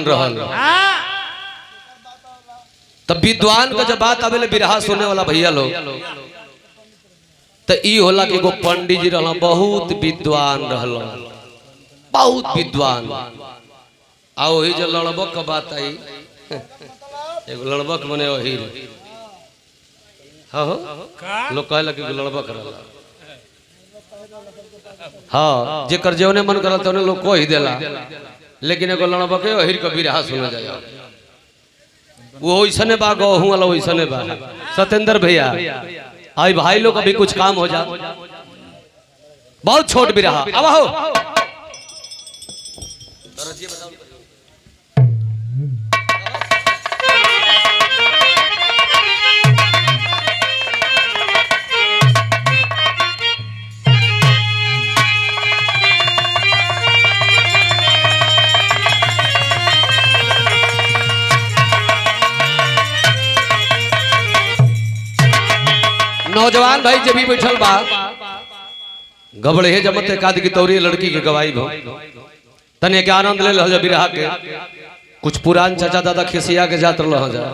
रहल तब विद्वान का जब बात आवे बिरहा सुनने वाला भैया लोग तो ई होला कि एगो पंडित जी रहल बहुत विद्वान रहल बहुत विद्वान आ वही जो लड़बक का बात आई एगो लड़बक बने वही हाँ लोग कहला कि लड़बक रहल हाँ जेकर जेवने मन करल तने लोग कह ही देला लेकिन एगो लड़बक के वही का बिरहा सुना जाए वो वैसने बा गहूं वाला वैसने बा सत्येंद्र भैया आई भाई लोग अभी कुछ काम हो जा बहुत छोट बिरहा अब हो नौजवान भाई जब भी बैठल बा गबड़े जमत एकाद की तौरी लड़की के गवाही भो तने के आनंद ले लह बिरहा के कुछ पुरान चाचा दादा खिसिया के जात रह जा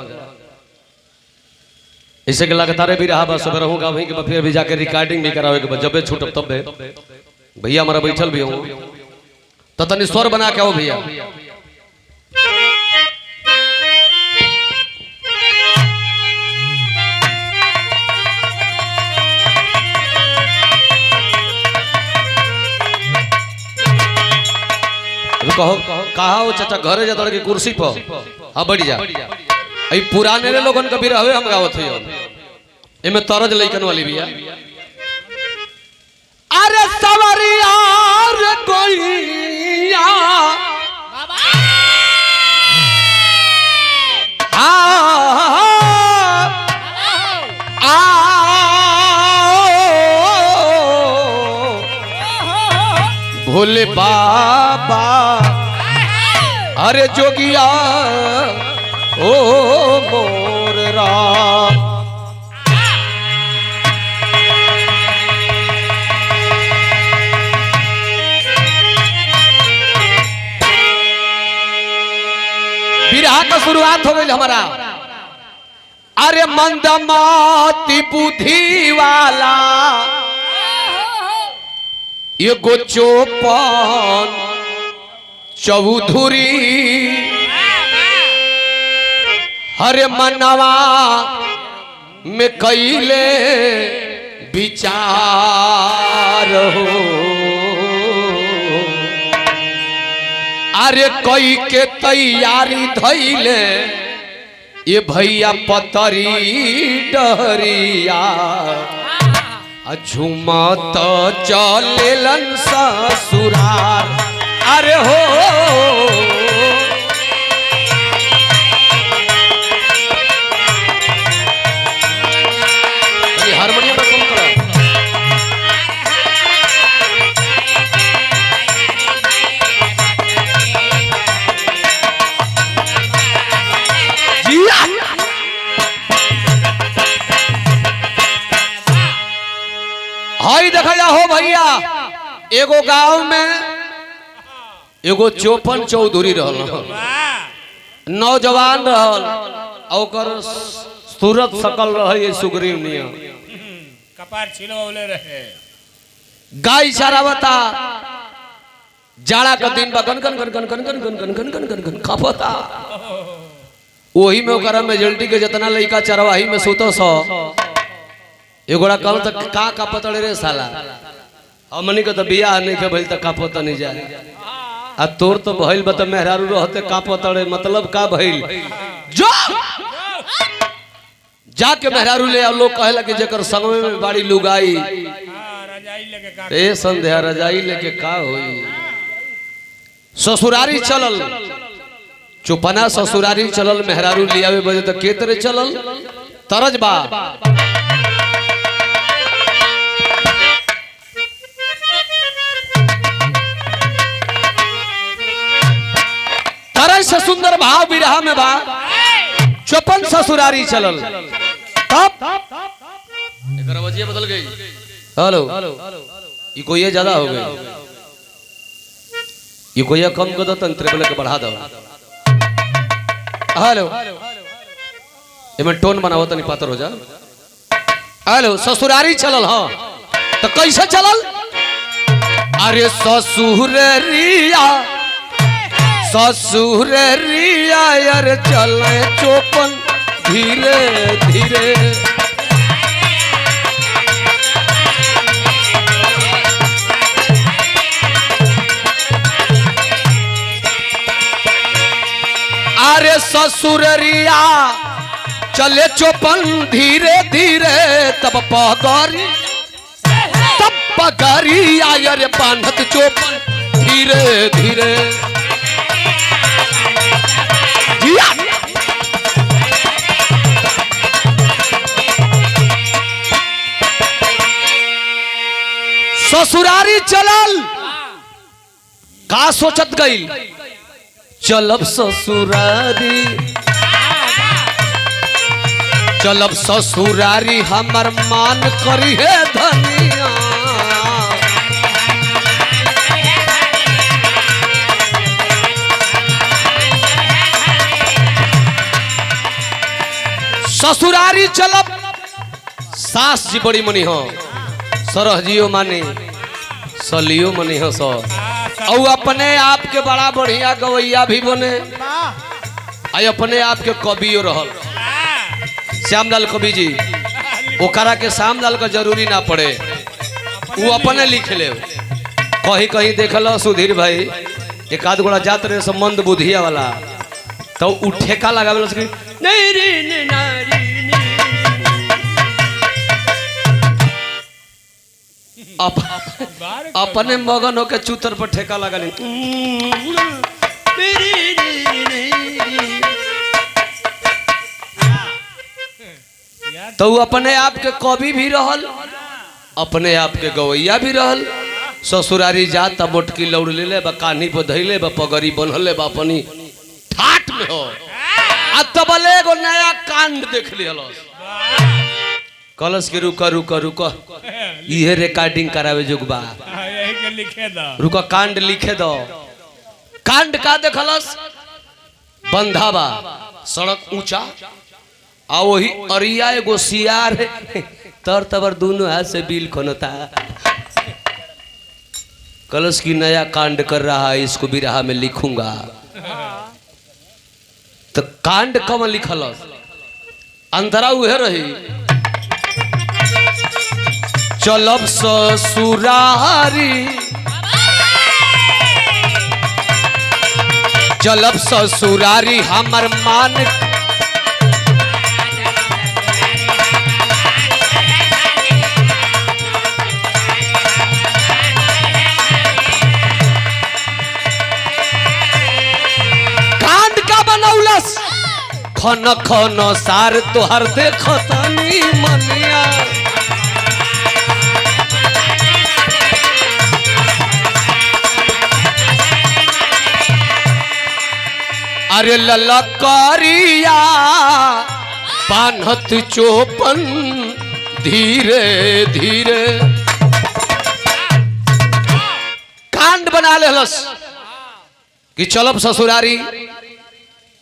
इसे के लगातार बिरहा बस सब रहूंगा वहीं के फिर भी जाके रिकॉर्डिंग भी करावे के जबे छूटब तब भैया हमारा बैठल भी हूं तो तनी स्वर बना के आओ भैया कहो कहा हो चाचा घरे जा के कुर्सी पर हाँ बढ़ जा अई पुराने लोगन का बिरहवे हम गावत है एमे तरज लइकन वाली बिया अरे सवरिया रे कोइया भोले बाबा अरे जोगिया ओ मोर राम बिरहा का शुरुआत हो गई हमारा अरे मंदमाती बुद्धि वाला ये गो चौपन चौधरी हरे मनवा में कैले विचार हो अरे कई के तैयारी धैले ये भैया पतरी डहरिया झुमत चलेलन ससुरार अरे हो हारमोनियम में कम करो हाई देखा जा हो भैया एगो गांव में एगो चौपन चौधरी रहल नौजवान रहल और सूरत सकल रहे सुग्रीव नियम कपार छिलवले रहे गाय चरावता जाड़ा का दिन बा गन गन गन गन गन गन गन गन गन गन गन गन खपता वही में ओकरा मेजॉरिटी के जितना लइका चरवाही में सुतो सो एगोड़ा कल तक का पतड़े रे साला हमनी के तो बियाह नहीं के भइल त का पता नहीं जाए आ तोर तो भइल बत मेहरारू रहते का पतड़े मतलब का भइल जो जाके मेहरारू ले लोग कहला कि जेकर संगमे में बाड़ी लुगाई रजाई लेके का ए संध्या रजाई लेके का होई ससुरारी चलल चुपना ससुरारी चलल मेहरारू लियावे बजे तो के तरह चलल तरज बा तरज से सुंदर भाव विरहा में बा चौपन ससुरारी चलल तब एक रवजिया बदल गई हेलो ये कोई ज्यादा हो गई ये कोई कम कर दो तंत्र बोले के बढ़ा दो हेलो एमे टोन बनावो तनी पातर हो जा। हेलो ससुरारी चलल हाँ तो कैसे चलल? अरे ससुरिया ससुरिया यार चले चौपन धीरे धीरे। अरे ससुरिया चले चौपन धीरे धीरे तब पगरी तब पगरी आयर बांधत चौपन धीरे धीरे। ससुरारी चलल का सोचत गई चलब ससुरारी चलब ससुरारी हमर मान करी है धनिया। ससुरारी चलब सास जी बड़ी मनी हो सरह जियो मानी सलियो मनी हो सर और अपने आप के बड़ा बढ़िया गवैया भी बने आई अपने आप के कवियो रहल श्यामलाल कवि जी ओकरा के श्यामलाल का जरूरी ना पड़े वो अपने लिख ले। कहीं कहीं देखल सुधीर भाई एक आध गोड़ा जात रहे संबंध बुधिया वाला तो उ ठेका लगावे नहीं रे नारी अपने मगन होके चूतर पर ठेका लगा ली तो अपने आप के कवि भी रहल अपने आप के गवैया भी रहल। ससुरारी जात तब मोटकी लौड़ ले ले कान्ही पर धैले पगड़ी बनले अपनी ठाट में हो तबले एगो नया कांड देख लिहल कलश के रुका रुका रुका ये रिकॉर्डिंग करावे जुगबा यही के लिखे दो रुका कांड लिखे दो। कांड का देखलस बंधावा सड़क ऊंचा आ वही अरिया एगो सियार तर तबर दोनों हाथ से बिल खोनता। कलश की नया कांड कर रहा है इसको भी रहा मैं लिखूंगा। तो कांड कब लिखलस अंतरा उहे रही चलब ससुरारी चलब ससुरारी हमर मान कांड का बनौलस खन खन सार तोहर देखतनी मनिया। अरे ललकारिया बान्हत चौपन धीरे धीरे। कांड बना लेलस कि चलब ससुरारी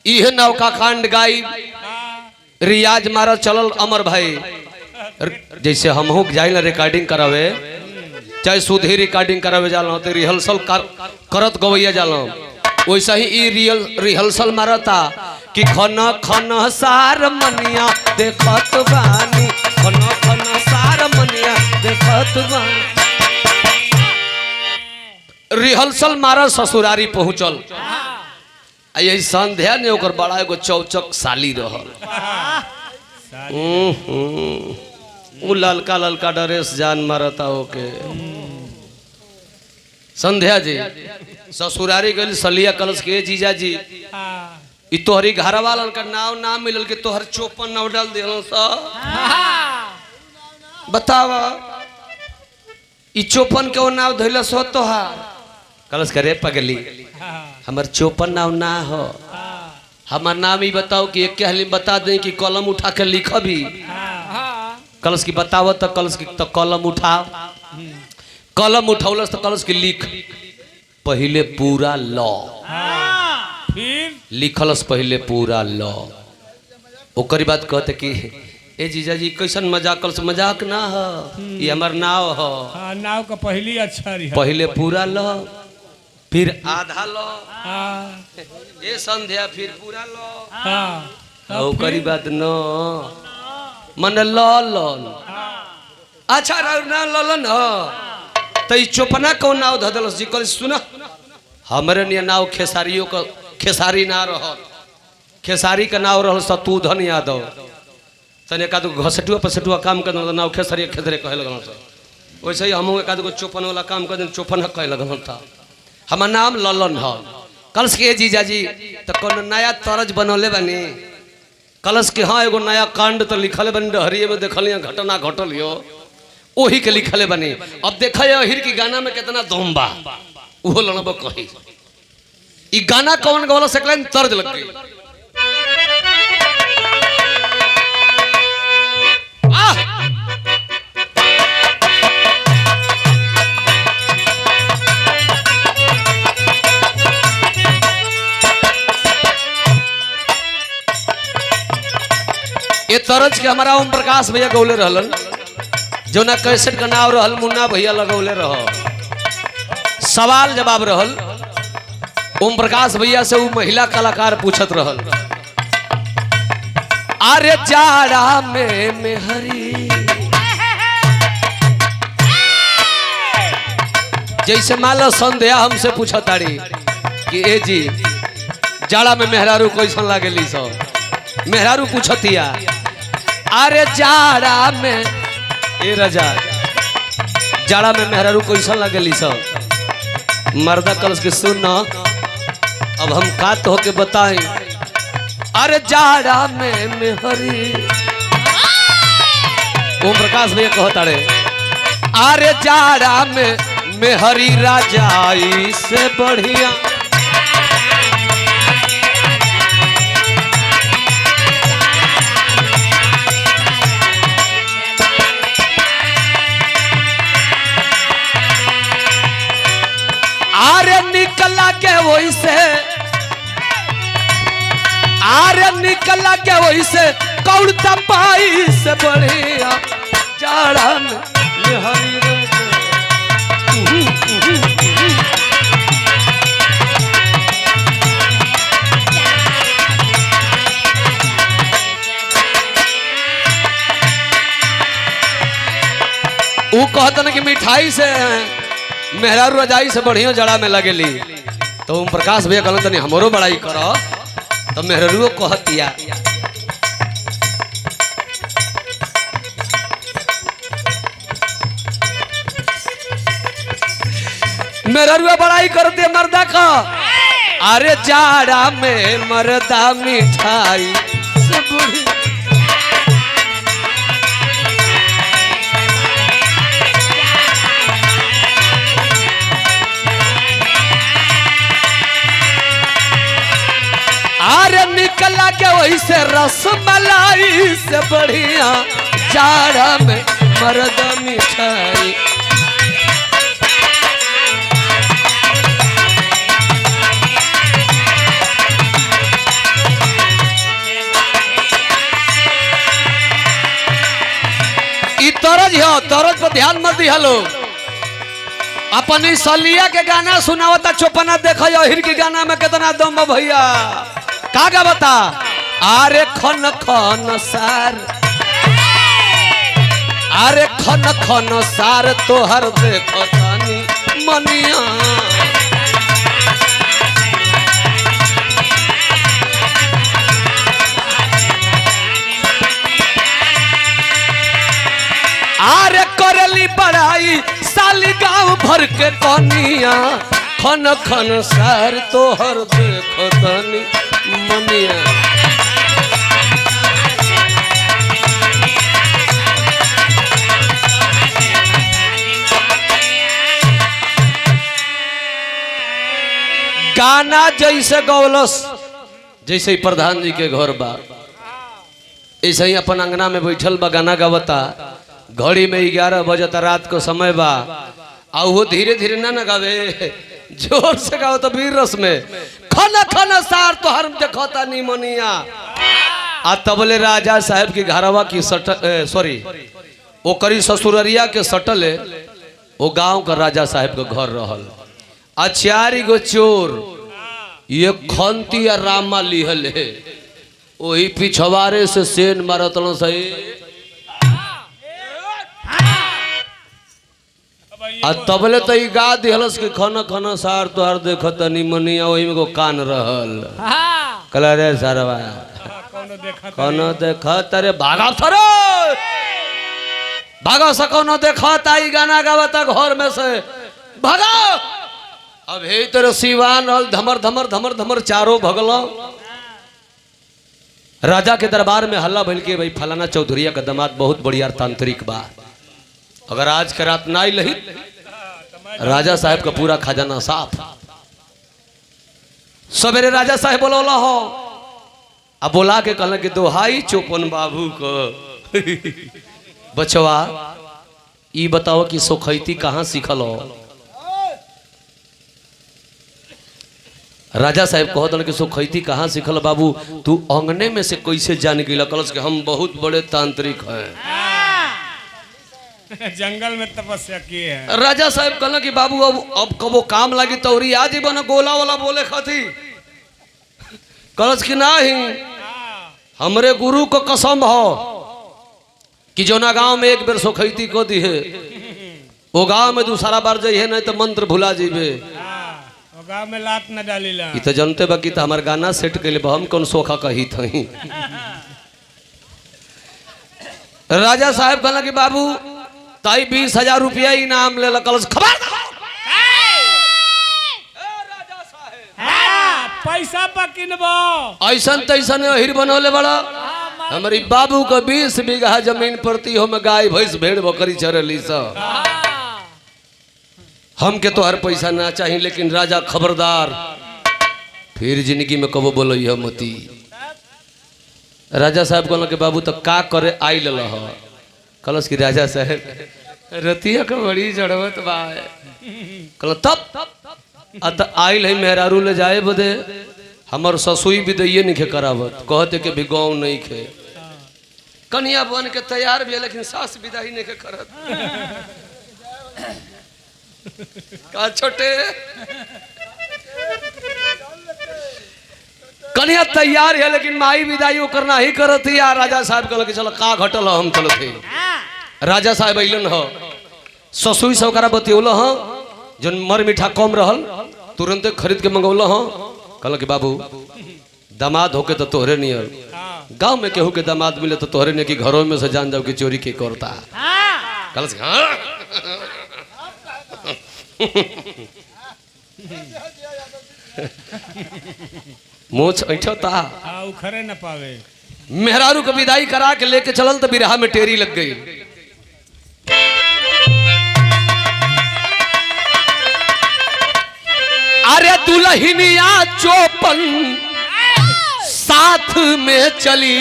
इहे नौका कांड गाई रियाज मारा चलल अमर भाई जैसे हम हो जाए ना रिकॉर्डिंग करावे चाहे सुधी रिकॉर्डिंग करावे जाला तो रिहर्सल करत गवैया जाला वैसा ही रिहर्सल मारता कि खन खन सार मनिया देखत बानी खन खन सार मनिया देखत बानी। रिहर्सल मारा ससुरारी पहुंचल यही संध्या ने ओकर बड़ा एगो चौचक साली रहल उ ललका ललका ड्रेस जान मारता ओके। संध्या जी ससुरारी गई सलिया कलश के जीजा जी इ तोहरी घर वालन का नाव ना मिलल के तोहर चौपन नाव डाल दिल बतावा इ चौपन के नाव धैल सो तोहार कलश करे पगली हमार चौपन नाव ना हो हमार नाम ही बताओ कि एक हली बता दें कि कलम उठा के लिख भी कलश की बताओ तो कलश की तो कलम उठाओ कलम उठौलस तो कलश की लिख पहले पूरा लॉ फिर लिखलस पहले पूरा लॉ। ओकरी बात कहते कि ए जीजा जी कैसन मजाक कर, मजाक ना हो, ये हमार नाव हो। हाँ, नाव का पहली अच्छा रही पहले पूरा लॉ फिर आधा लॉ, हाँ ये संध्या फिर पूरा लॉ। हाँ ओकरी बात न मन लॉ लॉ अच्छा ना लॉ न तो ई चोपना कौन नाव धदलस जी कल सुना हमरे निया नाव खेसारियों का खेसारी ना रह, खेसारी का नाव रह सतुधन यादव तने का तो घसटुआ पसटुआ काम कर नाव खेसरिया खेसरे कहे लगल था। वैसे ही हम एक आदमी चौपन वाला काम कर चौपन कहे लगल था। हमार नाम ललन है। कलश के जीजा जी तो कौन नया तरज बनौले बनी कलश के हाँ एगो नया कांड तो लिखले बनी डहरिए में देखल घटना घटल हो वही के लिखले बनी। अब देखा अहिर की गाना में कितना दम बा वो लड़ब कही ई गाना कौन गवल सकल तर्ज लग गई। ये तरज के हमारा ओम प्रकाश भैया गौले रहलन जो ना कैसेट का नाम रहल मुन्ना भैया लगौले रह। सवाल जवाब रहल ओम प्रकाश भैया से वो महिला कलाकार पूछत रहल अरे जाड़ा में मेहरी जैसे मान लो संध्या हमसे पूछत ताड़ी कि ए जी जाड़ा में मेहरारू कैसन लागेली सब मेहरारू पूछतिया अरे जाड़ा में ए राजा जाड़ा में मेहरारू कैसन लगेली सब मर्दा कलश के सुन अब हम का तो के बताएं अरे जाड़ा में मेहरी ओम प्रकाश भैया कहता रे अरे जाड़ा में मेहरी राजाई से बढ़िया आरे निकला के वही से आरे निकला के वही से कौड़ तपाई से बढ़िया जाड़ा में मेहरी वो कहता ना कि मिठाई से मेहरारू रजाई से बढ़िया जड़ा में लगेली तो ओम प्रकाश भैया कहलन तनी हमरो बड़ाई करो तो मेहरारू कहतिया मेहरारू बड़ाई करते मर्दा का अरे जाड़ा में मर्दा मिठाई से बढ़िया अरे निकला के वही से रसमलाई से बढ़िया जाड़ा में मर्द मिठाई ई तरज हो तरज पर ध्यान मत दिया लोग अपनी सलिया के गाना सुनावता चौपना देखा अहिर के गाना में कितना दम भैया कागा बता आरे खन खन सार आरे खन खन सार तोहर देखो तानी मनिया आरे करली बड़ाई साली गाँव भर के कनिया खन खन सार तोहर देखो तानी मनिया गाना जैसे गौलस जैसे ही प्रधान जी के घर बा ऐसे ही अपन अंगना में बैठल बा गाना गावता घड़ी में 11 बजता रात को समय बा आ वो धीरे धीरे ना गावे जोर से गाओ तो वीर रस में खन खन सार तो हर देखता निमनिया। आ तबले राजा साहब की घरवा की सॉरी ओकरी ससुररिया के सटले वो गांव का राजा साहब का घर रहल। आ 4 गो चोर ये खंती या रामा लिहल है वही पिछवारे से सेन मारतल सही। आ तबले तो गा दिहलस के खन खन सार तोहर देखत निमनिया वही में को कान रहल। कल रे सारवा कौनो देखत रे भागा थरो भागा सको न देखत आई गाना गावता घर में से भागा। अब हे तेरे सिवान धमर धमर धमर धमर चारों भगलो। राजा के दरबार में हल्ला भइल के भाई फलाना चौधरिया का दामाद बहुत बढ़िया तांत्रिक बा, अगर आज के रात ना लही राजा साहब का पूरा खजाना साफ। सवेरे राजा साहब बोला हो अब बोला के कहला कि दोहाई चौपन बाबू को बचवा ई बताओ कि सोखैती कहाँ सीखल हो। राजा साहब कहत कि सोखैती कहाँ सीखल बाबू, तू अंगने में से कैसे जान गई? कलस के हम बहुत बड़े तांत्रिक हैं, जंगल में तपस्या किए हैं। राजा साहब कहला कि बाबू अब कबो काम लगी तौरी आज ही बना गोला वाला बोले खाती। कलस की नहीं, हमरे गुरु को कसम हो कि जो ना गांव में एक बेर सोखैती को दी है वो गांव में दूसरा बार जाइए नहीं तो मंत्र भुला जीबे। गांव में लात न डालीला। ई तो जानते बाकी तो हमार गाना सेट के लिए हम कौन सोखा कही थी। राजा साहब कहला कि बाबू ताई 20,000 रुपया इनाम ले ला। कल खबर पैसा पकिनबो ऐसन तैसन हिर बनौले बड़ा। हमारी बाबू का 20 बीघा जमीन प्रति हो में गाय भैंस भेड़ बकरी चरली सब। हम के तो हर पैसा ना चाहिए लेकिन राजा खबरदार फिर जिंदगी में कबो बोलो यह मती। राजा साहब कहल के बाबू तो का करे आई लल हो। कलस की राजा साहब रतिया का बड़ी जड़वत बा। कल तब अत आइल है मेहरारू ले जाए बदे हमर ससुई विदैये नहीं करावत, कहते के भी गाँव नहीं खे। कन्या बन के तैयार भी है लेकिन सास विदाई नहीं के करत। का छोटे कन्या तैयार है लेकिन माई विदाई करना ही करत ही। राजा साहब कहल कि चलो का घटल हम चलो थे। राजा साहब अलन हो ससुई सौकरा बतियोल हो जो मर मीठा कम रहल तुरंत खरीद के मंगौल हो। कहल कि बाबू दामाद होके तो तोहरे नहीं गांव में केहू के दामाद मिले तो तोहरे नहीं कि घरों में से जान जाओ कि चोरी के करता। कहल मोच ऐठता उखरे न पावे। मेहरारू को विदाई करा के लेके चलल तो बिरहा में टेरी लग गई। अरे दुल्हनिया 54 साथ में चली।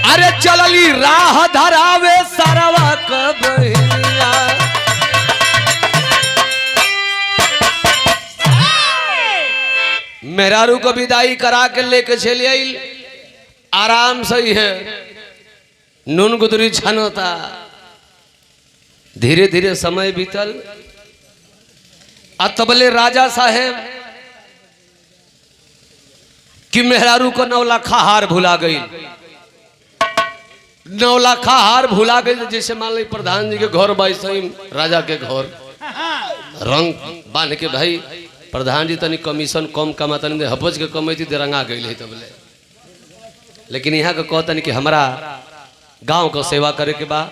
अरे चलली राह धरावे सरवा कबहिया। मेहरारू को विदाई करा के लेके चली आई। आराम सही है नून गुदरी छनता। धीरे धीरे समय बीतल। तबले राजा साहेब कि मेहरारू को 9 लाख हार भुला गई। 9 लाख हार भुला गई। जैसे मान ली प्रधान जी के घर बाई राजा के घर रंग बांध के भाई प्रधान जी तनी कमीशन कम कमाता नहीं हपज के कमैती रंगा गई तबले। लेकिन यहाँ का कहतनी कि हमारा गांव का सेवा करे के बा।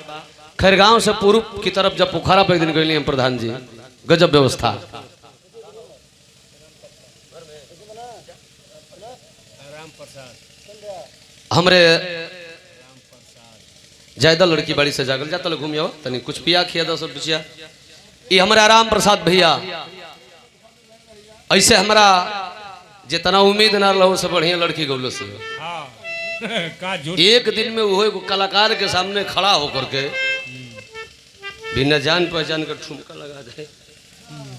खैर गांव से पूर्व की तरफ जब पोखरा पे एक दिन गई हम प्रधान जी गजब व्यवस्था। हमरे जायदा लड़की बाड़ी से जागल जा तले घूमियो तनी कुछ पिया खिया 10 रुपया। ये हमारे आराम प्रसाद भैया ऐसे हमारा जितना उम्मीद ना रहो से बढ़िया लड़की गौलो से। एक दिन में वो कलाकार के सामने खड़ा होकर के बिना जान पहचान कर ठुमका लगा दे।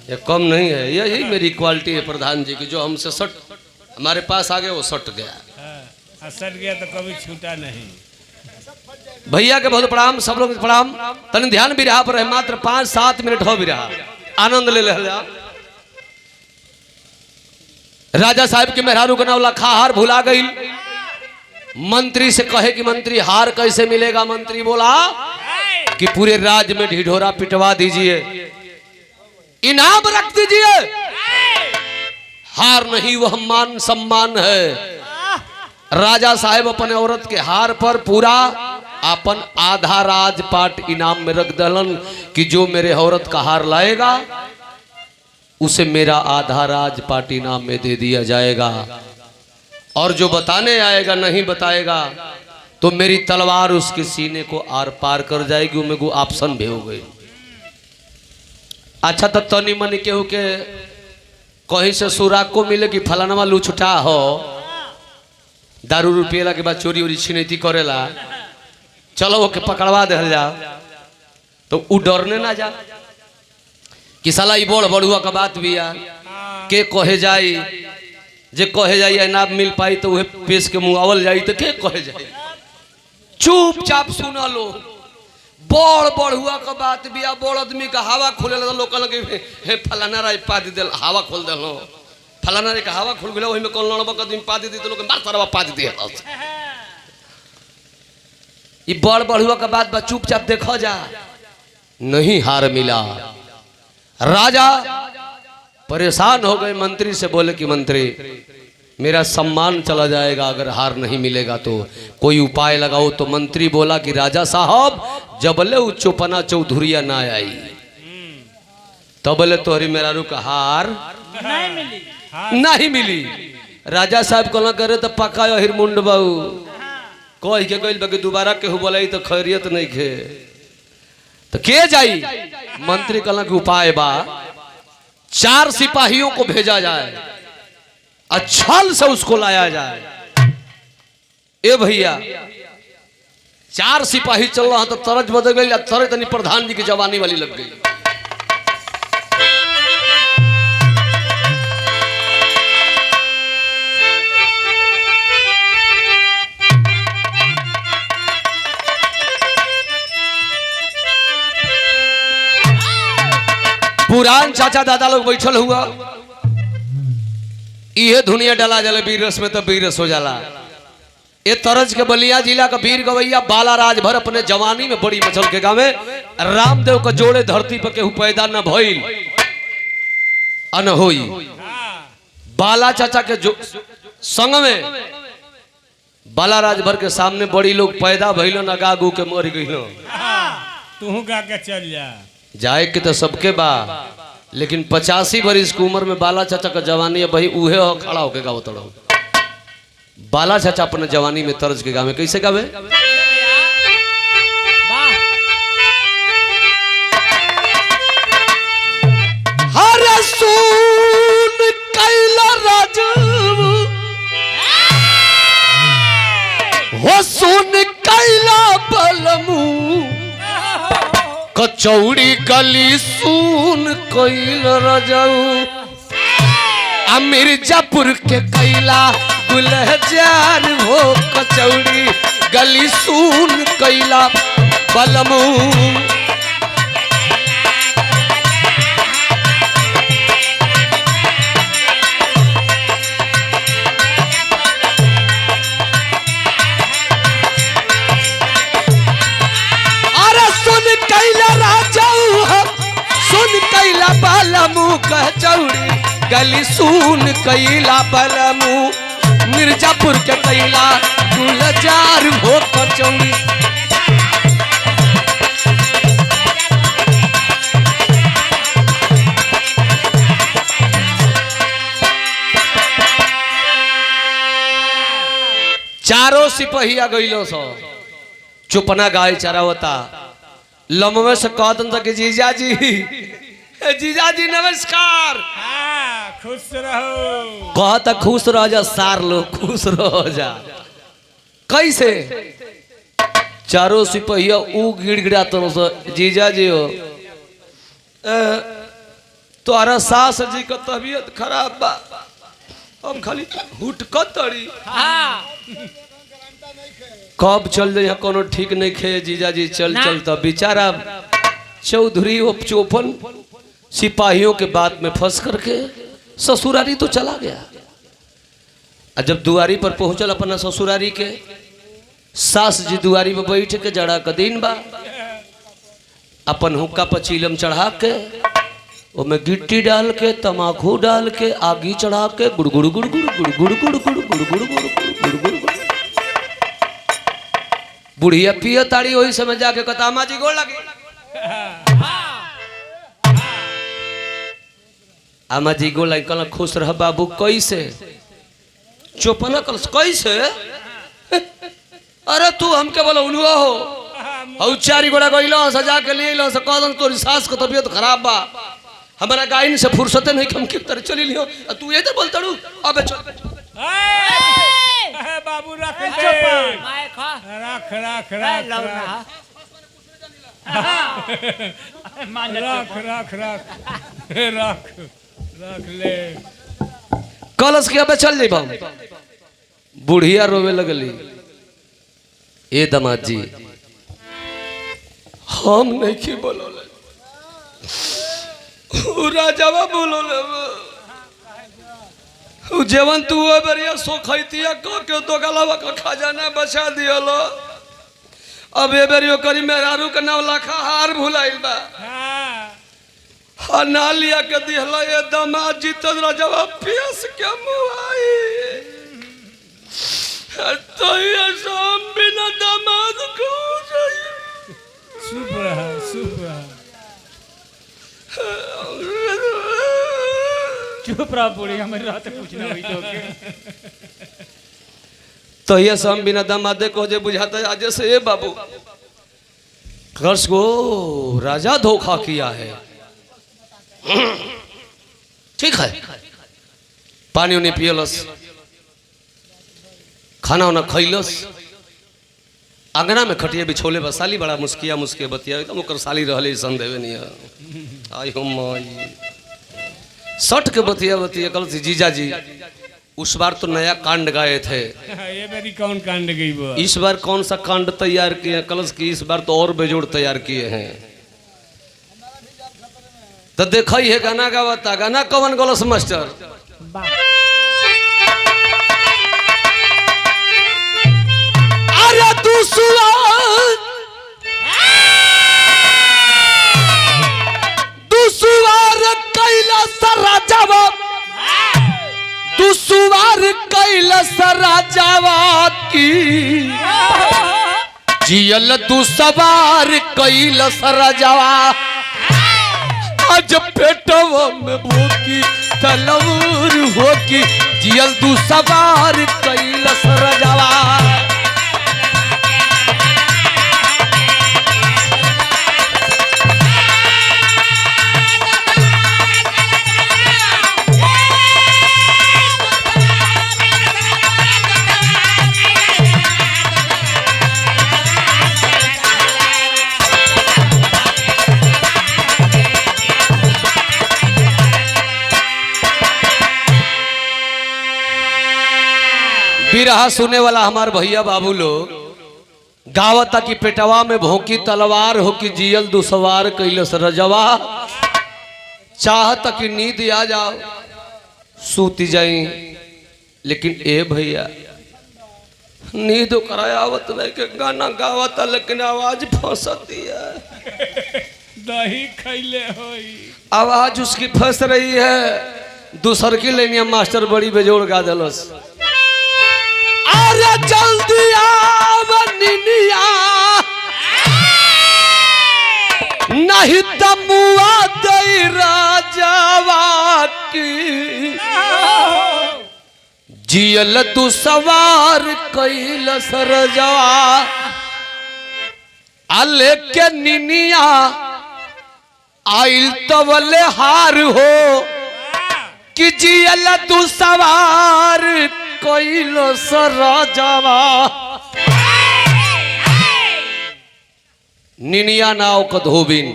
ये कम नहीं है, यही मेरी क्वालिटी है प्रधान जी की, जो हमसे सट हमारे पास आ गया वो सट गया। हाँ, सट गया तो कभी छूटा नहीं। भैया के बहुत प्रणाम, सब लोग प्रणाम। तन ध्यान भी रहा पर है, मात्र 5-7 मिनट हो भी रहा, आनंद ले जा। राजा साहब के मेहरारू का नाम खाहार भुला गई। मंत्री से कहे कि मंत्री हार कैसे मिलेगा? मंत्री बोला कि पूरे राज्य में ढिढोरा पिटवा दीजिए, इनाम रख दीजिए। हार नहीं, वह मान सम्मान है। राजा साहब अपने औरत के हार पर पूरा अपन आधा राजपाट इनाम में रख दलन कि जो मेरे औरत का हार लाएगा उसे मेरा आधा राजपाट इनाम में दे दिया जाएगा, और जो बताने आएगा नहीं बताएगा तो मेरी तलवार उसके सीने को आर पार कर जाएगी। उनमें को ऑप्शन भी हो गई। अच्छा तो तनी मनी केहू के कहीं से सुराग को मिले कि फलाना लुछुटा हो, दारू रुपये के बाद चोरी उरी छिनैती करेला, चलो ओके पकड़वा दे जा, तो उ डरने ना जा कि साला ई बड़ बड़ुआ का बात भी आ के कहे जाई, जे कहे जाई ना मिल पाई तो वह पेश के मुआवल जाई तो के कहे जाई। चुपचाप सुन लो, बड़ बड़ुआ का बात भी आ, बड़ आदमी का हवा खुले लोग लगे हे फलाना राय पा दी दिल, हवा खोल दिलो, फलाना रे का हवा खुल गया, वही में कौन लड़बा कदम पा दी तो लोग मार तरवा पा दी। ये बड़ बड़ुआ का बात बा, चुपचाप देखो जा। नहीं हार मिला, राजा परेशान हो गए। मंत्री से बोले कि मंत्री मेरा सम्मान चला जाएगा अगर हार नहीं मिलेगा तो कोई उपाय लगाओ। तो मंत्री बोला कि राजा साहब जबले उ चौपना चौधुरिया ना आई तबले तोहरी मेरा रू का हार नहीं मिली। राजा साहब कहला करे तो पका हिर मुंड बाऊ कह के गइल बाकी दोबारा केहू बोलाई तो खैरियत नहीं खे तो के जाई। मंत्री कहला कि उपाय बा, 4 सिपाहियों को भेजा जाए, अच्छल से उसको लाया जाए। ए भैया 4 सिपाही चल रहा तो तरज बदल गई, तरज तनी प्रधान जी की जवानी वाली लग गई। पुरान चाचा दादा लोग बैठल हुआ, ये धुनिया डाला जाला बीरस में तो बीरस हो जाला। ये तरज के बलिया जिला का वीर गवैया बाला राजभर अपने जवानी में बड़ी मचल के गावे रामदेव का जोड़े धरती पर केहू पैदा न भइल अन होई। बाला चाचा के जो संग में बाला राजभर के सामने बड़ी लोग पैदा भइलो न गागू के मर गइलो। तू गा के चल जा, जाए के तो सबके बा, लेकिन 85 बरिस की उम्र में बाला चाचा का जवानी है भाई उहे हो खड़ा होके गाओ तड़ो। बाला चाचा अपने जवानी में तर्ज के गावे कैसे गावे? हर सुन कैला राजू हो सुन कैला बलमू कचौड़ी गली सुन कैल रजाऊ आ मिर्जापुर के कैला गुलजार हो कचौड़ी गली सुन कैला बलमू। कचौड़ी गली सुन कैला बलमू मिर्जापुर के कैला गुलजार हो कचौड़ी। चारों सिपहिया गइलो सो चुपना गाय चरावता लमवे से कहतन था कि जीजाजी जीजाजी नमस्कार। हाँ, खुश रहो। कहता खुश रह जा सार लो खुश रह जा। कैसे? चारों सिपहिया ऊ गिड़गिड़ा तो जीजाजी हो तोहरा सास जी का तबीयत खराब बा, अब खाली हुटकत तड़ी। कब चल जाए कोनो ठीक नहीं खे जीजा जी चल चल। तो बेचारा चौधरी वो चौपन सिपाहियों के बात में फंस करके ससुरारी तो चला गया। और जब दुआरी पर पहुंचल अपना ससुरारी के, सास जी दुआरी पर बैठ के जड़ा का दिन बा, अपन हुक्का पर चीलम चढ़ा के उसमें गिट्टी डाल के तमाकू डाल के आगी चढ़ा के गुड़ गुड़ गुड़ गुड़ गुड़ गुड़ गुड़ गुड़ गुड़ गुड़ गुड़ गुड़ गुड़। बुढ़िया पिय ताड़ी, वही समय जाके कहता अम्मा जी गोड़ लगी। अम्मा जी गोड़ लगी, कहला खुश रह बाबू। कैसे? चौपना कल कैसे? अरे तू हमके बोला उनुआ हो, और चारी गोड़ा गइलो सजा के लिए लो, कहलन तोरी सास का तबीयत खराब बा, हमारा गाइन से फुर्सते नहीं हम की तरह चली लियो, तू ये तो बोलता रू। अबे चल बाबू रख रख रख रख रख रख रख रख ले। कलश के अबे चल जाइबा। बुढ़िया रोवे लगली, ए दामाद जी हम नहीं की बोलोले, राजावा बोलोले, जेवन तू बरिया सोखैतिया क के तो गलावा का खजाना बचा दियलो। अब ए बेरियो करी मेहरारू के नाम लाखा हार भुलाइल बा, ना लिया के दिहला ये दामाद जी तो राजावा पियस के मुआई। तो ये शाम बिना दामाद को चुप रहा चुप रहा चुप रहा बूढ़ी, हमारी रात पूछना हुई तो ये शाम बिना दामादे को जे बुझाता है आज से ये बाबू कर्ज को राजा धोखा किया है। ठीक है, पानी उन्हें पियलस, खाना उन्हें खैलस, अंगना में खटिया बिछोले बस। साली बड़ा मुस्किया मुस्किया बतिया एकदम ओकर साली रहले संदेह नहीं है। आई हम सट के बतिया बतिया कल जीजा जी उस बार तो नया कांड गाए थे, ये मेरी कौन कांड गई वो? इस बार कौन सा कांड तैयार किए हैं कलश की? इस बार तो और बेजोड़ तैयार किए हैं। तो देखा ही है गाना गावता, गाना कौन गलस मास्टर? अरे दुसुवार कैलाश राजावा, दुसुवार कैलाश राजावा की जियल दुसवार कैलाश राजावा। आज पेटवा में भूखी तलवार होकी जियल दुसवार कैलाश राजावा। बिरहा सुने वाला हमार भैया बाबू लोग गावता की पेटवा में भोंकी तलवार हो कि जियल दुसवार कैलस रजवा। चाहता कि नींद आ जाओ सूती जाई, लेकिन ए भैया नींद करायावत नहीं के गाना गावता लेकिन आवाज फंसती है। दही खैले होई, आवाज उसकी फंस रही है। दूसर की लेनिया मास्टर बड़ी बेजोड़ गा दलस। अरे जल्दी आव निनिया नहीं तमुआ दई राजावा की जियल तू सवार कैलस रजवा। अले के निनिया आइल तवले हार हो कि जियल तू सवार कैलस राजावा। निनिया नाव का धोबिन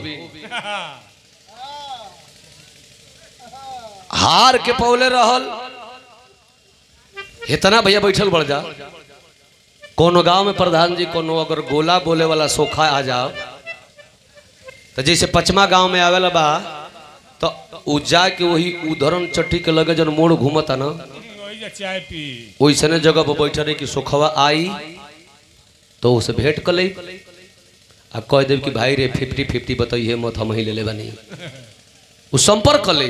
हार के पौले रहल इतना भैया बैठल बढ़ जा कोनो गांव में प्रधान जी कोनो अगर गोला बोले वाला सोखा आ जाओ तो जैसे पचमा गांव में आवेला बा तो उ जाके वही उधरन चट्टी के लगे जन मोड़ घूमता ना चाय पी वैसने जगह पर बैठे रही कि सोखवा आई तो उसे भेंट कर ले आ कह देव कि भाई रे 50-50 बताइए मत हम ही ले ले बनी उ संपर्क कर ले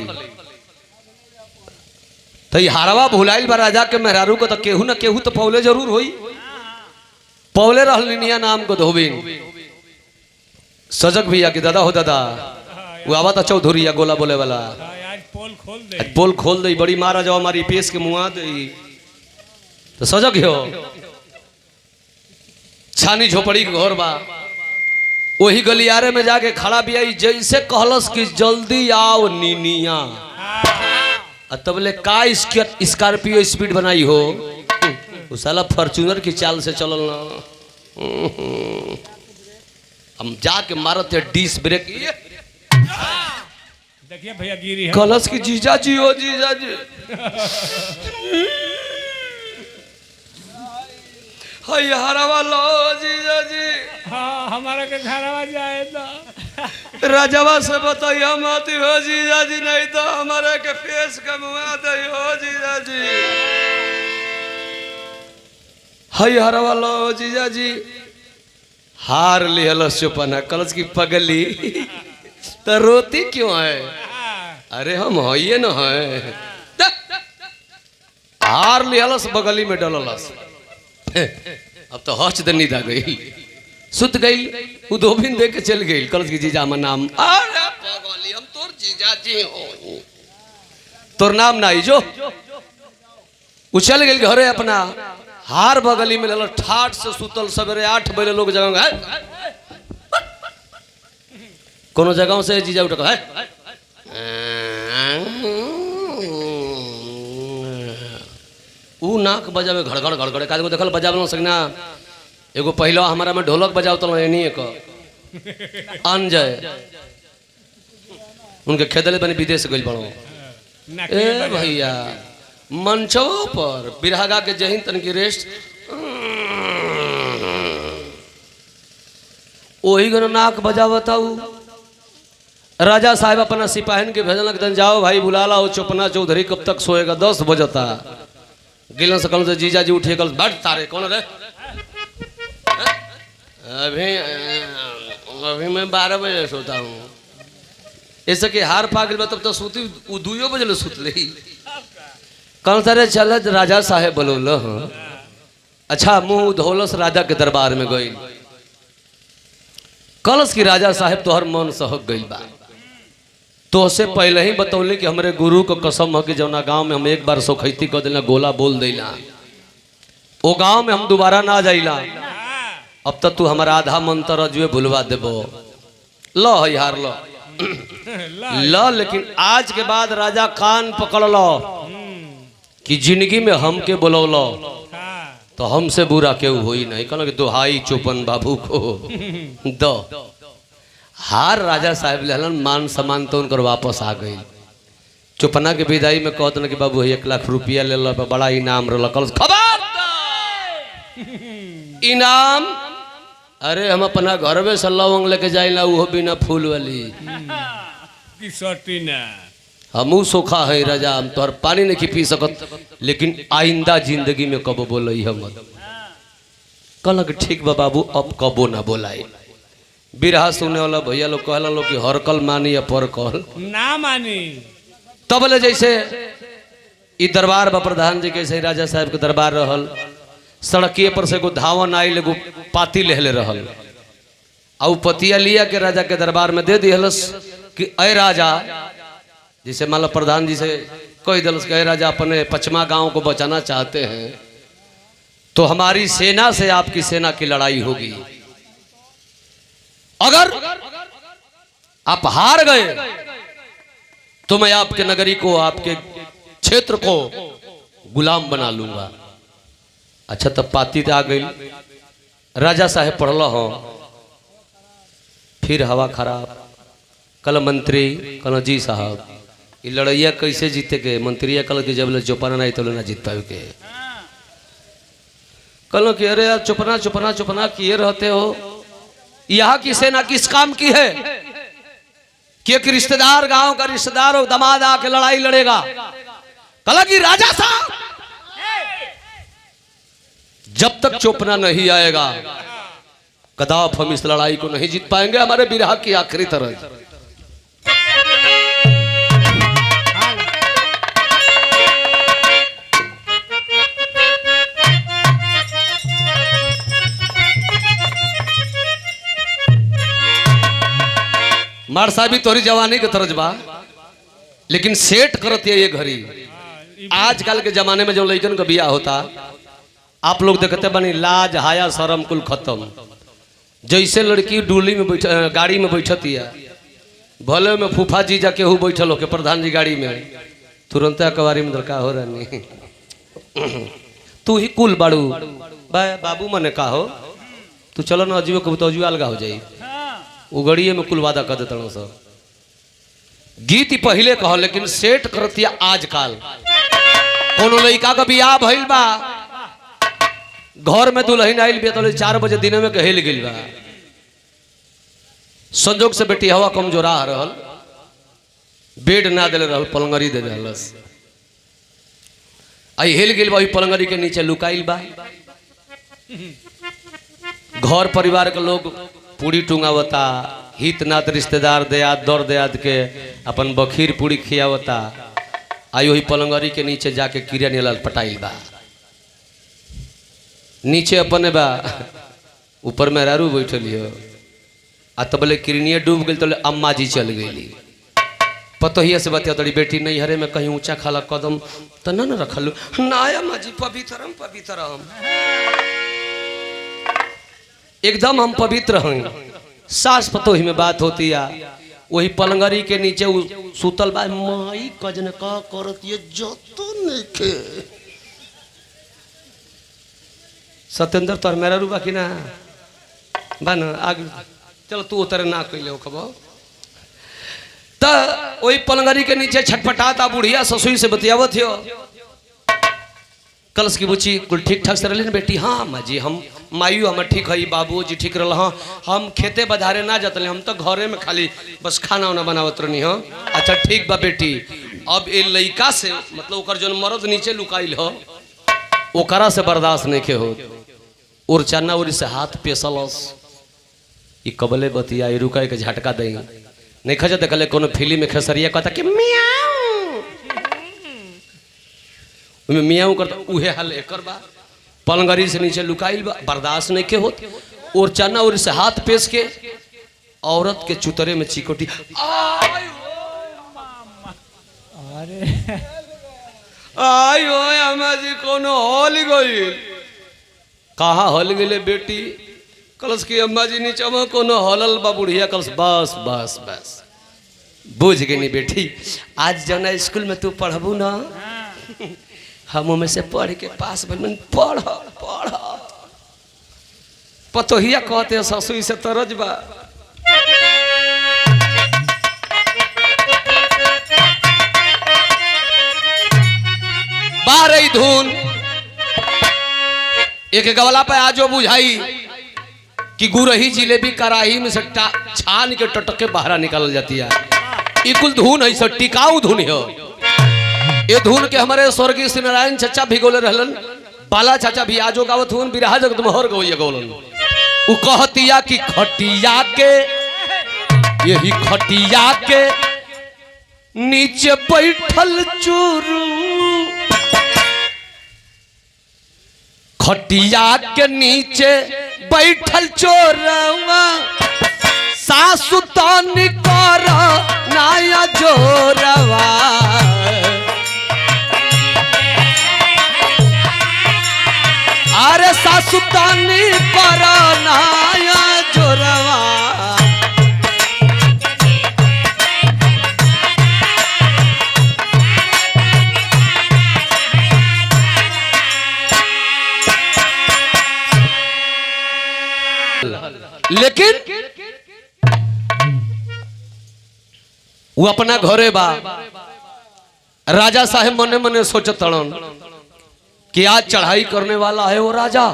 तो हारवा भुलाइल बा राजा के मेहरारू को तो केहू न केहू तो पौले जरूर होई पौले रहलिनिया नाम को धोबिन सजग भैया के दादा हो दादा वो आवा था चौधरी गोला बोले वाला आज पोल खोल दे पोल खोल दे बड़ी मारा जाओ हमारी पेश के मुआ दे तो सजग हो छानी झोपड़ी के घर बा वही गलियारे में जाके खड़ा भी आई जैसे कहलस कि जल्दी आओ नीनिया तबले का स्कॉर्पियो स्पीड बनाई हो वो साला फॉर्च्यूनर की चाल से चलल ना हम जाके मारते डिस ब्रेक देखिए भैया गिरी है कलश की जीजा जी हो जीजा जी हरवा लो जीजा जी हाँ हमारा के घरवा जाएगा राजवा से बताइए मत हो जीजा जी नहीं तो हमारे के पेश कमवा दे हो जीजा जी हरवा लो जीजा जी हार लिहल चुपना कलश की पगली तो रोती क्यों है अरे हम होइए न है हार लिहलस बगली में डललस अब तो हच दनी दा गई सुत गई वो धोबिन दे के चल गई कलश की जीजा हमर नाम अरे पगली हम तोर जीजा जी हो तोर नाम ना जो उछल गई घरे अपना हार बगली में लल ठाट से सुतल सवेरे 8 बजे लोग जगह कोनो जगह से जीजा उठ है ऊ नाक बजावे घड़घड़ घड़घड़ का देखल बजावे सकना एगो पहला हमारा में ढोलक बजाव तो नहीं एक अनजय उनके खेदले बने विदेश गई बड़ो ए भैया मंचो पर बिरहागा के जहिन तन की रेस्ट वही गनो नाक बजावता राजा साहब अपना सिपाहिन के भेजलक दन जाओ भाई बुला लाओ चुपना चौधरी कब तक सोएगा 10 बजता गिलन से कल से जीजा जी उठे कल बट तारे कौन रे अभी मैं 12 बजे सोता हूँ ऐसे कि हार पागल में तब तो सोती 2 बजे सुत ली कल सारे चल राजा साहेब बोल अच्छा मुंह धोलस राजा के दरबार में गई कलश की राजा साहेब तोहर मन सहक गई बा तो से पहले ही बतौले कि हमारे गुरु को कसम है कि जौना गांव में हम एक बार सोखैती कर देना गोला बोल देला वो गांव में हम दोबारा ना जाइला अब तक तू हमारा आधा मंत्र अजुए भुलवा देबो लो यार लो लो लेकिन आज के बाद राजा कान पकड़ लो कि जिंदगी में हमके बुलौलो तो हमसे बुरा क्यों हुई नहीं कहना कि दुहाई चौपन बाबू को दो हार राजा साहब लेलन मान सम्मान तो उनकर वापस आ गई चुपना के विदाई में कहत कि बाबू 1 लाख रुपया ले लो बड़ा इनाम रहा कल खबर इनाम अरे हम अपना घर में से लवंग लेके जाइला वो बिना फूल वाली हमू सोखा है राजा हम तोहर पानी नहीं पी सकत लेकिन आइंदा जिंदगी में कबो बोल हम कहल ठीक बा बाबू अब कबो ना बोलाई बिरहा सुने वाला भैया लोग कहला लोग कि हर कल मानी या पर कल ना मानी तब ले जैसे ई दरबार बा प्रधान जी के राजा साहब के दरबार रहल सड़किए पर से एगो धावन आइल एगो पाती लेहले रहल आ पतिया लिया के राजा के दरबार में दे दिहलस कि अय राजा जिसे मान लो प्रधान जी से कह दिलस कि अय राजा अपने पचमा गांव को बचाना चाहते हैं तो हमारी सेना से आपकी सेना की लड़ाई होगी अगर आप हार गए तो मैं आपके नगरी को आपके क्षेत्र को गुलाम बना लूंगा अच्छा तब पाती आ गई राजा साहेब पढ़ल हो फिर हवा खराब कल मंत्री कल जी साहब ये लड़ैया कैसे जीते के मंत्रिया कल के जब ले चौपना नहीं तो ना जीत पाए के कल कि अरे यार चुपना चुपना चुपना किए रहते हो। यहाँ की सेना किस काम की है कि एक रिश्तेदार गांव का रिश्तेदार और दामाद आके लड़ाई लड़ेगा। कल की राजा साहब जब तक चोपना नहीं आएगा कदाप हम इस लड़ाई को नहीं जीत पाएंगे। हमारे बिरहा की आखिरी तरह मार साहब तोरी जवानी के तरज बा लेकिन सेट करत है ये घड़ी। आजकल के जमाने में जो लड़कन का बियाह होता आप लोग देखते बनी लाज हाया शर्म कुल खत्म। जैसे लड़की डोली में बैठ गाड़ी में बैठती है भले में फूफा जी जाके हु बैठल हो के प्रधान जी गाड़ी में तुरंत अखबारी में दरकार हो रही तू ही कुल बाड़ू बाबू मने का हो तू चलो ना अजीबो कब तो अजीब अलगा हो जाई उगड़िए में कुल वादा कर देता सब। गीत ही पहले कहो लेकिन सेट करती आजकल कोनो लड़का का बियाह भइल बा घर में दुल्हन आइल बा तो 4 बजे दिन में कहल गइल बा। संजोग से बेटी हवा कमजोरा रहल बेड ना दिल रहल पलंगरी दे रहलस आई हिल गइल बा पलंगरी के नीचे लुकाइल बा। घर परिवार के लोग पूरी टूंगावता हित नात रिश्तेदार दयाद दौड़ दयाद के अपन बखीर पूरी खियावता आई वही पलंगरी के नीचे जाके कीड़ा नीलाल पटाइल बा। नीचे अपने बा ऊपर में रारू बैठल हो आ तबले किरनिया डूब गई तो अम्मा जी चल गई पतोहिया से बतिया तड़ी बेटी नहीं हरे में कहीं ऊंचा खाला कदम तो न रखल ना अम्मा जी पवित्रम पवित्रम एकदम हम पवित्र हैं। सास पतोही में बात होती है वही पलंगरी के नीचे सुतल बा माई कजन का करत ये जतो नइखे सत्येंद्र तोर मेरा रूबा की ना बन आग चलो तू उतर ना कइले हो खबो त वही पलंगरी के नीचे छटपटाता बुढ़िया ससुई से बतियावत हो। कलश की बुची कुल ठीक ठाक से रही बेटी। हाँ माँ जी हम मायू हम ठीक है बाबू जी ठीक रहा हम खेते बधारे ना जाते हम तो घरे में खाली बस खाना वाना बनावत रहनी हो। अच्छा ठीक बा बेटी अब ये लड़का से मतलब ओकर जो मर्द नीचे लुकाइल हो ओकरा से बर्दाश्त नहीं के हो और चन्ना उरी से हाथ पेसलस ये कबले बतिया रुका के झटका दई नहीं खजा देखले कोनो फिल्म में खेसरिया कहता कि मियाऊ मियाऊ करता उहे हाल एकर बा पलंगरी से नीचे लुकाइल बा बर्दाश्त नहीं के होत और चना और से हाथ पेश के औरत के चुतरे में चिकोटी आयो अम्मा जी कोनो हॉल गई कहाँ हॉल गए बेटी कलश की अम्मा जी नीचे में कोनो हॉलल बा बुढ़िया कलश बस बस बस बुझ गई बेटी आज जाना स्कूल में तू पढ़बू ना हम में से पढ़ के पास बन पढ़ पढ़ पतोहिया कहते ससुई से तरज बा बारह धुन एक गवला पे आजो बुझाई कि गुरही जिलेबी कराही में से छान के टटके बाहर निकाल जाती है। ये कुल धुन है सब टिकाऊ धुन है। ये धुन के हमारे स्वर्गीय श्री नारायण चाचा भिगोले रहलन बाला चाचा भी आजो गावत हुन बिरहा जगत मोहर गवैया गौलन उ कहतिया कि खटिया के यही खटिया के नीचे बैठल चोरू खटिया के नीचे बैठल चोरवा सासु तानी कर नाया जोरवा अरे सासु तानी कर नाया जोरवा लेकिन वो अपना घरे बा राजा साहब मने मने सोचत तड़न कि आज चढ़ाई करने वाला है वो राजा।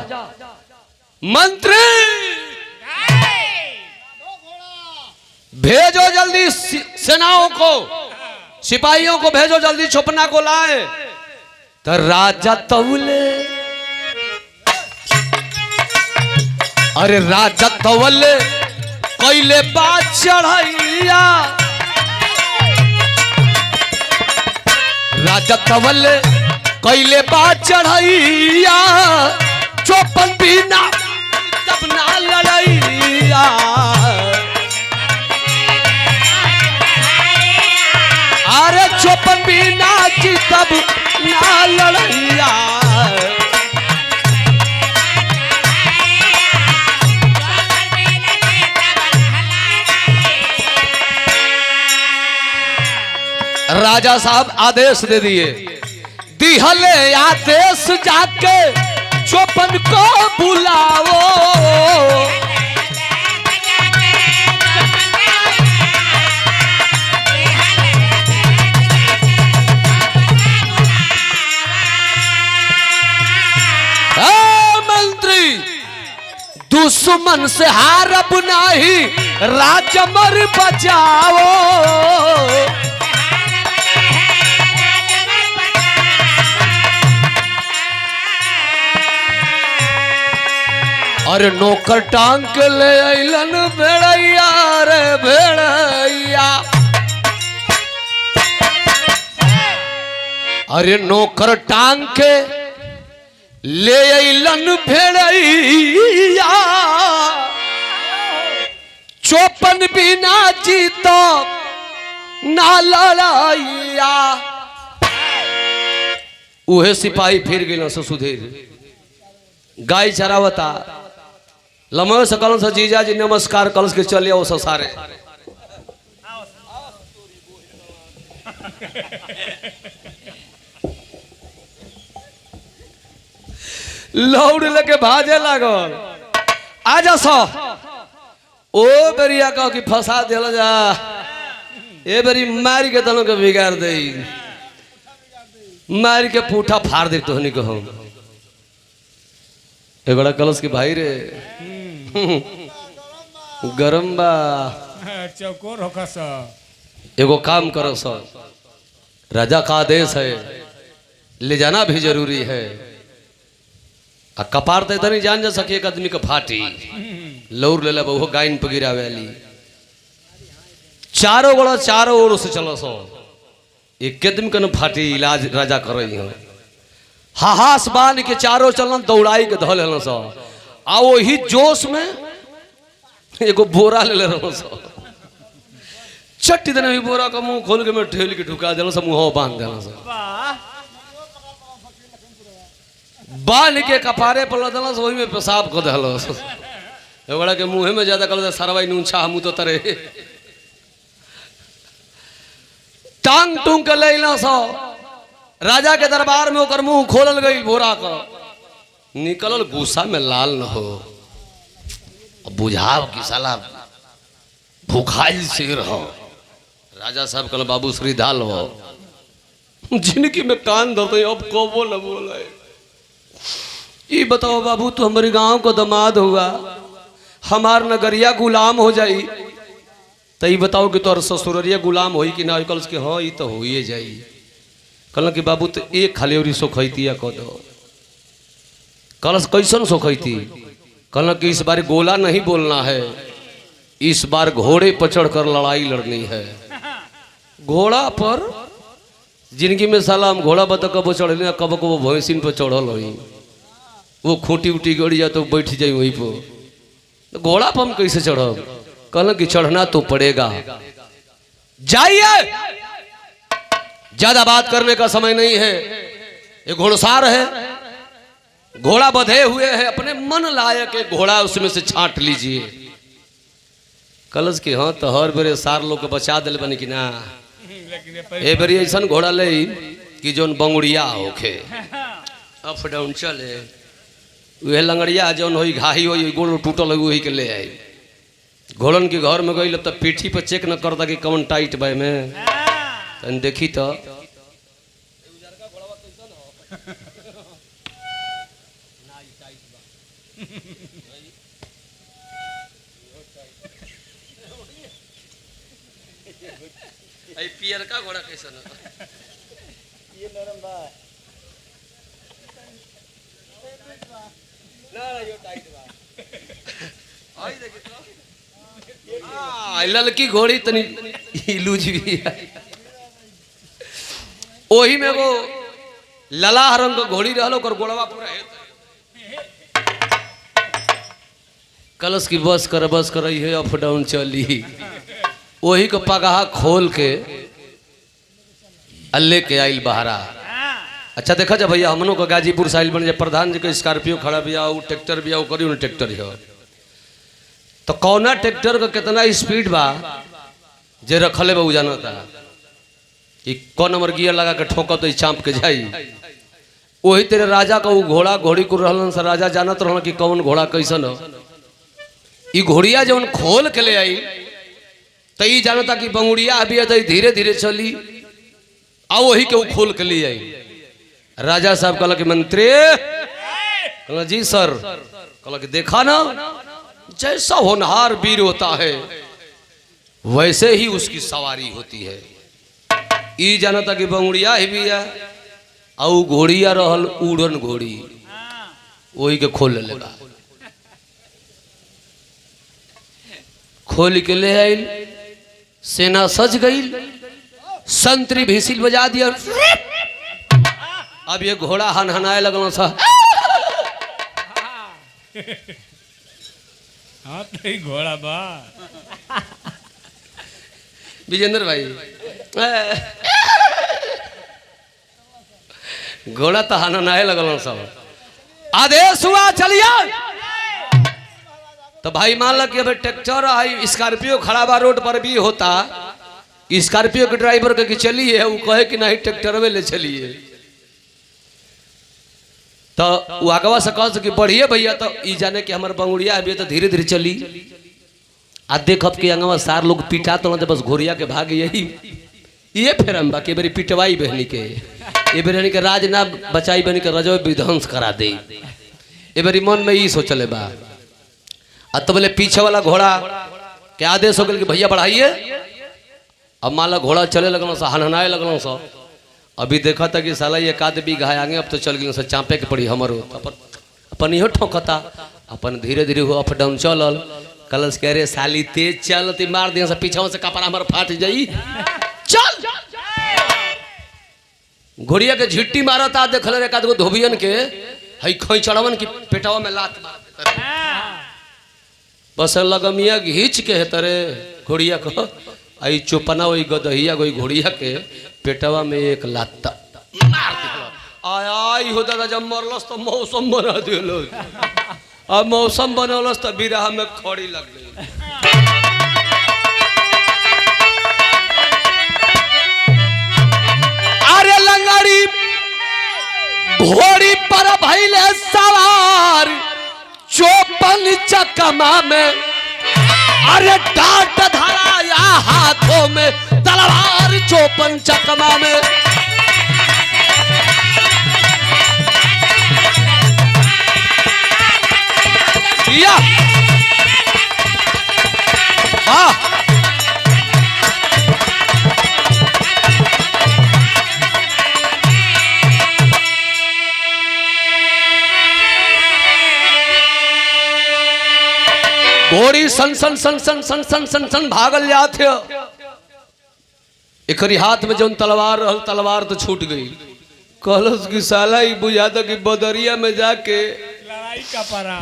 मंत्री भेजो जल्दी सेनाओं को, सिपाहियों को भेजो जल्दी, छुपना को लाए। तो राजा तौले, अरे राजा तौले कैले बात चढ़ैया, राजा तौले कैले बात चढ़ैया, चौपन बिना तब ना लड़ैया। अरे चौपन बिना जी तब ना लड़ैया। राजा साहब आदेश दे दिए, दिहले आदेश जाके चौपन को बुलाओ। मंत्री दुश्मन से हारब नहीं, राजमर बचाओ। अरे नौकर टांग के ले अलन भेड़ैया, रे भेड़ैया। अरे नौकर टांग के ले अलन भेड़ैया, चौपन बिना जीतो ना लड़ैया। उहे सिपाही फिर गए सुधीर, गाय चरावता लमो सकल से जीजा जी नमस्कार कलश के चले वो सारे। लौड़ लेके भाजे लागल, आजा सो ओ बेरिया कह कि फंसा दिल जा, ए बेरी मारी के तनों के बिगाड़ दे, मारी के पूठा फाड़ दे। तो नहीं कहो ए बड़ा कलश के भाई रे गरम बा, चौकोर होका सा। एगो काम करो सो, राजा का आदेश है, ले जाना भी जरूरी है। आ कपार ते नहीं जान जा सके एक आदमी का फाटी, लौर ले बहु गायन पे गिरा वाली। चारों गोड़ा चारों ओर से चलो सो, एक आदमी का न फाटी इलाज राजा कर रही है। हाहास बान के चारों चलन दौड़ाई के धल हल सो, आ वही जोश में एगो बोरा ले रहो सो, चट्टी दिन भी बोरा का मुंह खोल के मैं ठेल के ढुका देना सब, मुंह बांध देना सब, बाल के कपारे पर लदना वही में पेशाब कर दे बड़ा के मुंह में ज्यादा कर सरवाई नूछा हम तो तरे टांग टूंग के ले सो। राजा के दरबार में ओकर मुंह खोलल गई, बोरा का निकलल, गुस्सा में लाल न हो, बुझाव की साला भूखाइल शेर हो। राजा साहब कल बाबू श्री दाल हो, जिनकी में कान धरते अब को न बोले। ये बताओ बाबू, तू हमारे गांव को दामाद हुआ, हमार नगरिया गुलाम हो जाई, तो ये बताओ कि तोर ससुररिया गुलाम होई कि ना? कल के हाँ ये तो हो ही जाई। कल कि बाबू तो एक खाली और सोखती या कह दो। कलश कैसन सोखती? कल कि इस बार गोला नहीं बोलना है, इस बार घोड़े पर चढ़कर लड़ाई लड़नी है। घोड़ा पर जिंदगी में साला हम घोड़ा बता कब चढ़ कब कब भैंसिन पर चढ़ल हुई, वो खूंटी उटी गड़ी जा तो बैठ जाई वहीं पर। घोड़ा पर हम कैसे चढ़ब? कहल कि चढ़ना तो पड़ेगा, जाइए, ज्यादा बात करने का समय नहीं है। ये घोड़सार है, घोड़ा बधे हुए है, अपने मन लायक एक घोड़ा उसमें से छांट लीजिए। कलश के हाँ तो हर बेरे सार लोग के बचा दिल बनी कि ना, ए बेरी ऐसा घोड़ा ले कि जोन बंगुड़िया होखे, अप डाउन चले, वह लंगड़िया जौन हो घाही हो गोड़ टूटल हो वही के ले आई। घोड़न के घर में गई तब पीठी पर चेक न करता कि कौन टाइट बे में, तन देखी तो पियर का घोड़ा कैसा ना ये नरम बा ना यो टाइट बा आई देखिए लड़की घोड़ी तनी लूज भी है ओही में वो ललाह रंग का घोड़ी रहल ओकर गोड़वा पूरा है कलश की बस कर है अप डाउन चली वही को पगहा खोल के अल्ले के आइल बहरा। अच्छा देखा जा भैया हमनों को गाजीपुर साइल बन जाए प्रधान जी के स्कॉर्पियो खड़ा भी आओ ट्रैक्टर भी आओ करी ट्रैक्टर हो तो कौना ट्रैक्टर का कितना स्पीड बा जे रखले बा जानता कि कौन नंबर गियर लगा के ठोक तो चाँप के जाई वही तेरे राजा का वो घोड़ा घोड़ी को रहलन से राजा जानत रहन कि कौन घोड़ा कैसन हो ई घोड़िया जब खोल के ले आई तो ई जानता कि बंगुड़िया अभी तो धीरे धीरे चली आ वही के वो खोल के ले आई। राजा साहब कहला कि मंत्री कहला जी सर कहला कि देखा ना जैसा होनहार वीर होता है वैसे ही उसकी सवारी होती है। ई जानता कि बंगुड़िया ही भी है और घोड़िया रहल उड़न घोड़ी वही के खोल लेगा खोल के ले आइल सेना सज गई संतरी भीसिल बजा दिया अब ये घोड़ा हनहनाए लगल सा हाँ तो ही घोड़ा बा विजेंद्र भाई घोड़ा तो हनहनाए लगल सब आदेश हुआ चलिए तो भाई मान लो कि अब ट्रैक्टर आई स्कॉर्पियो खड़ा बा रोड पर भी होता स्कॉर्पियो के ड्राइवर के चलिए वो कहे कि नहीं ट्रैक्टर में ले चलिए तो वो आगवा से कह कि बढ़िए भैया तो ई जाने कि हमारे बंगुड़िया अभी तो धीरे धीरे चली आ देखब कि अंगवा सार लोग पिटा तो बस घोड़िया के भाग यही ये फिर हम बाकी बारी पिटवाई बहनी के ये बहनी के राज ना बचाई बहनी के रजो विध्वंस करा दे ये बारी मन में ये सोचले बा अब तो बोले पीछे वाला घोड़ा के आदेश हो गया कि भैया बढ़ाइए अब मान लो घोड़ा चले लगल सा हनहनाए लगल सा अभी देखा था कि साला ये काद भी घाय आगे अब तो चल गए चाँपे के पड़ी हमर अपन इहो ठोकता अपन धीरे धीरे हो अप डाउन चलल कलश कह रहे साली तेज चल ती मार दिया पीछा से कपड़ा हमार फाट जाई चल घोड़िया के झिट्टी मारता देख ले एक धोबियन के हई खोई चढ़वन की पेटवा में लात मार बस लगमिया घींच के है तरे घोड़िया को आई चौपना वही गदहिया कोई घोड़िया के पेटवा में एक लाता मार दिया आई हो दादा जब मरलस तो मौसम बना दिलो अब मौसम बनौलस तो बिरहा में खड़ी लग गई। अरे लंगड़ी घोड़ी पर भइले सवार चौपन चकमा में अरे डांट धराया हाथों में तलवार चौपन चकमा में या हाँ घोड़ी सन सन सन सन सन सन सन सन भागल जाते एक हाथ में जौन तलवार रहल तलवार तो छूट गई कहलस कि साला ही बुझाता कि बदरिया में जाके लड़ाई का परा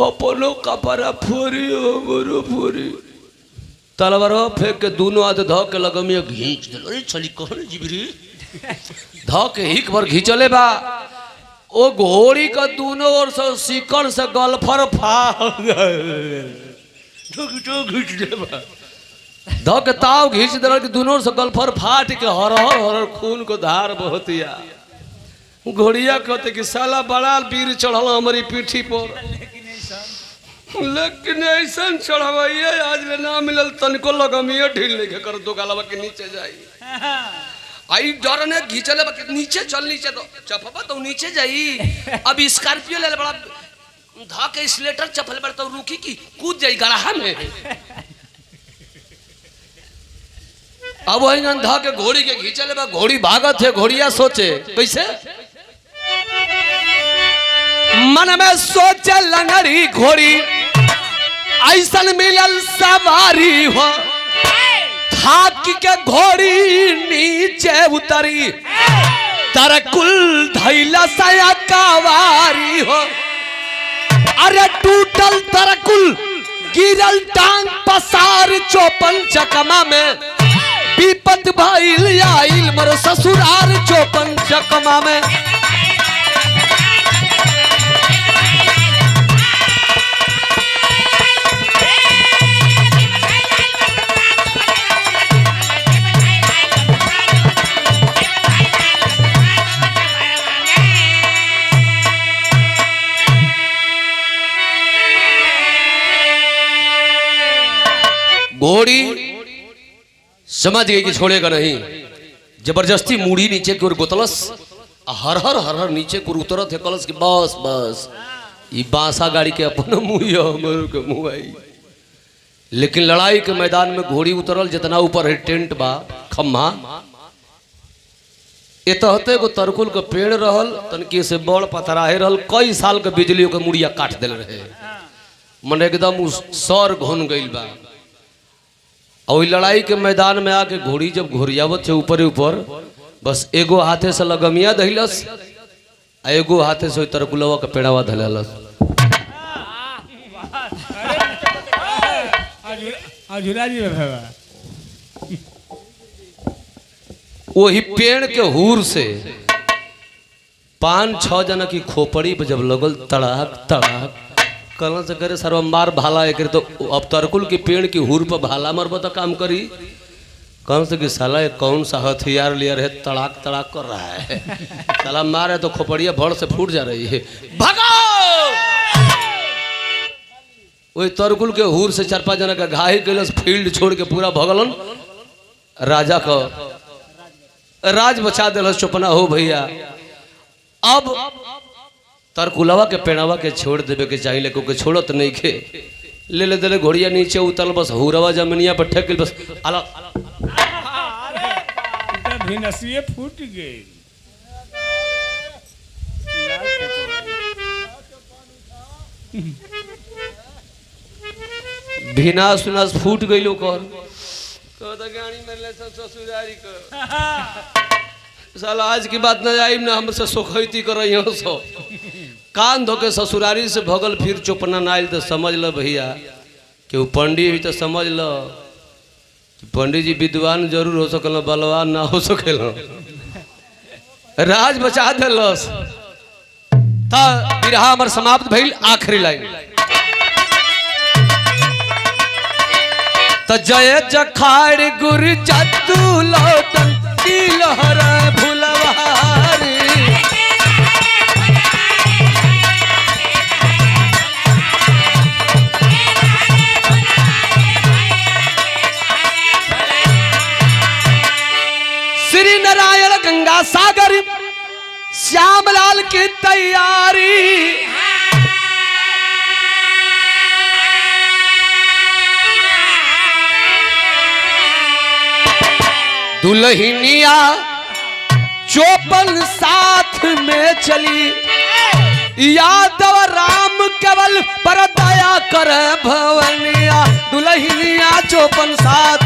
अपनो कपड़ा फोरी हमरो फोरी तलवार फेंक के दोनों हाथ ध के लगमिया घींच दिल अरे चली कहने जिबरी ध के हिक भर घींचले बा ओ घोड़ी का दोनों ओर से सिकड़ से गलफर फाड़ घींच दे बा ध के ताव घींच दिल कि दोनों ओर से गलफर फाट के हर हर हर खून को धार बहतिया घोड़िया कहते कि साला बड़ा वीर चढ़ल हमारी पीठी पर लेकिन ऐसा चढ़ाइए आज ले ना मिलल तनको लगमिए ढील नहीं कर दो गालवा के नीचे जाई आई डर ने घींचले नीचे चल नीचे तो चपबा तो नीचे जाई। अब स्कॉर्पियो ले बड़ा धा के स्लेटर चपल बड़ तो रुकी की कूद जाई गड़हा में। अब वही धा के घोड़ी के घींचले बा घोड़ी भागत है घोड़िया सोचे कैसे मन में सोचे लंगड़ी घोड़ी ऐसन मिलल सवारी हो थाक के घोड़ी नीचे उतरी तरकुल धैला सया कावारी हो। अरे टूटल तरकुल गिरल टांग पसार चौपन चकमा में विपत भइल आइल मरो ससुरार चौपन चकमा में। घोड़ी समझ गई कि छोड़ेगा नहीं, जबरदस्ती मुड़ी नीचे की ओर गोतलस हर हर हर हर नीचे की ओर उतरत है कलस की बस बस ये बांसा गाड़ी के अपन मुँह आई। लेकिन लड़ाई के मैदान में घोड़ी उतरल जितना ऊपर है टेंट बा खम्मा ये तहते को तरकुल के पेड़ रहल तनकी से बड़ पथराहे रहल कई साल के बिजलियों के मुड़िया काट दिल रहे मन एकदम सर घुन गई बा। और लड़ाई के मैदान में आके घोड़ी जब घोरियावत है ऊपर ऊपर बस एगो हाथे से लगमिया धैलस एगो हाथे से तरकुलवा के पेड़ावा धैलस। वही पेड़ के हूर से 5-6 जना की खोपड़ी पे जब लगल तड़ाक तड़ाक कल से करे सर्व मार भाला एक तो अब तरकुल की पेड़ की हूर पर भाला मरब तो काम करी कौन से कि साला कौन सा हथियार लिया रहे तड़ाक तड़ाक कर रहा है साला मारे तो खोपड़िया भड़ से फूट जा रही है भगाओ। वही तरकुल के हूर से 4-5 जना का घायल कैलस फील्ड छोड़ के पूरा भगलन राजा का राज बचा दिलस चुपना हो भैया। अब तरकुलवा के पेड़ावा के छोड़ देवे के चाहिए क्योंकि छोड़त नहीं के ले ले दिले घोड़िया नीचे उतल बस हुरवा जमीनिया पर ठेक बस अलग भी नसिए फूट गई। भिनास सुनास फूट गई लोग और गाड़ी में ले ससुरारी को साला आज की बात न आई ना हमसे सुखैती कर रही हो सो कान धो के ससुरारी से भगल फिर चुपना नाइल तो समझ लो भैया कि पंडित भी तो समझ लो पंडित जी विद्वान जरूर हो सकल बलवान ना हो सकल राज बचा दिलस। बिरहा हमर समाप्त भइल आखिरी लाइन त जय जखाड़ गुर जतू लौटन की लहर भुलवारी श्री नारायण गंगा सागर श्यामलाल की तैयारी दुल्हनिया चौपन साथ में चली यादव राम केवल पर दया कर भवनिया दुल्हनिया चौपन साथ